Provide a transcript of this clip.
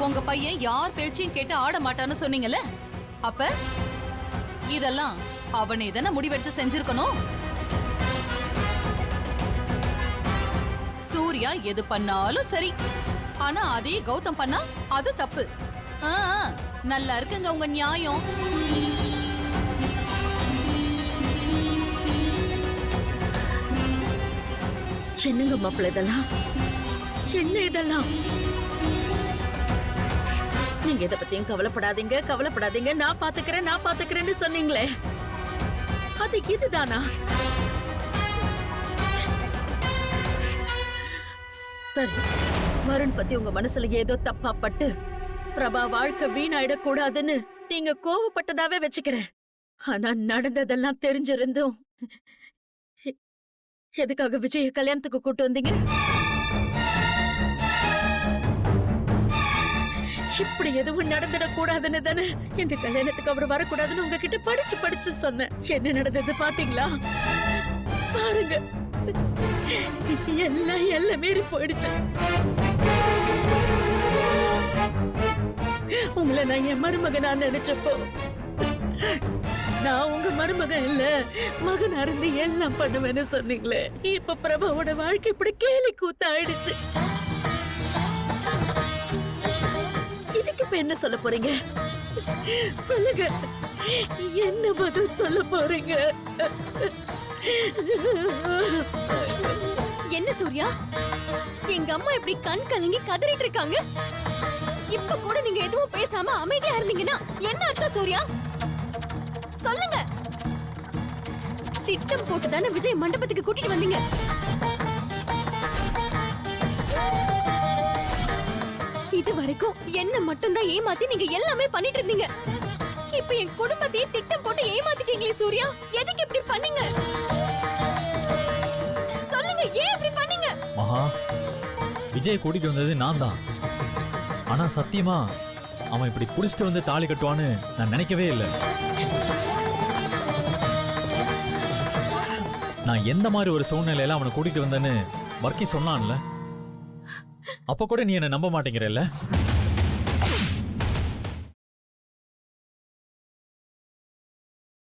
உங்க பையன் யார் பேச்சையும் கேட்டு ஆட மாட்டான்னு சொன்னீங்கல்ல, அப்ப இதெல்லாம் அவனே தானே முடிவெடுத்து செஞ்சிருக்கணும். சூர்யா எது பண்ணாலும் சரி, ஆனா அதே கௌதம் பண்ணா அது தப்பு. நல்லா இருக்குங்க உங்க நியாயம். என்னங்க மாப்பிள்ள இதெல்லாம்? என்ன இதெல்லாம்? நீங்க இத பத்தியும் கவலைப்படாதீங்க கவலைப்படாதீங்க, நான் பாத்துக்கிறேன்னு சொன்னீங்களே, அது இதுதானா? சரி, வருண் பத்தி உங்க மனசுல ஏதோ தப்பா பட்டு பிரபா வாழ்க்கை வீணாயிடக்கூடாதுன்னு நீங்க கோவப்பட்டதாவே வச்சுக்கிறேன். ஆனா நடந்ததெல்லாம் தெரிஞ்சிருந்தும் எதுக்காக விஜய கல்யாணத்துக்கு கூட்டு வந்தீங்க? இப்படி எதுவும் நடந்துடக்கூடாதுன்னு தானே இந்த கல்யாணத்துக்கு அவர் வரக்கூடாதுன்னு உங்ககிட்ட படிச்சு சொன்னேன். என்ன நடந்தது பாத்தீங்களா? பாருங்க, எல்லாம் மீறி போயிடுச்சு. உங்களை நான் என் மருமகனா நினைச்சப்போ, நான் உங்க மருமகன் இல்ல மகன் அருந்து எல்லாம் பண்ணுவேன்னு சொன்னீங்களே, இப்ப பிரபாவோட வாழ்க்கை இப்படி கேலி கூத்தாயிடுச்சு. இதுக்கு இப்ப என்ன சொல்ல போறீங்க? சொல்லுங்க, என்ன பதில் சொல்ல போறீங்க? என்ன சூர்யா, எங்க அம்மா இப்படி கண் கலங்கி கதறிட்டு இருக்காங்க. இப்ப கூட நீங்க எதுவும் பேசாம அமைதியா இருந்தீங்கன்னா என்ன அர்த்தம் சூர்யா? சொல்லுங்க. திட்டம் போட்டு தானே விஜய் மண்டபத்துக்கு கூட்டிட்டு வந்தீங்க. இது வரைக்கும் என்ன மட்டும் தான் ஏமாத்தி நீங்க எல்லாமே பண்ணிட்டு இருந்தீங்க. இப்ப என் குடும்பத்தையே திட்டம் போட்டு ஏமாத்திட்டீங்களே சூர்யா, எதுக்கு இப்படி பண்ணீங்க? சொல்லுங்க, ஏன் இப்படி பண்ணீங்க? மகா, விஜய் கூட்டிட்டு வந்தது நான் தான். ஆனா சத்தியமா அவன் இப்படி புடிச்சிட்டு வந்து தாலி கட்டுவான்னு நான் நினைக்கவே இல்லை. நான் எந்த மாதிரி ஒரு சூழ்நிலையில அவனை கூட்டிட்டு வந்தேன்னு வர்க்கி சொன்னான்ல, அப்ப கூட நீ என்ன நம்ப மாட்டேங்கிறல்ல?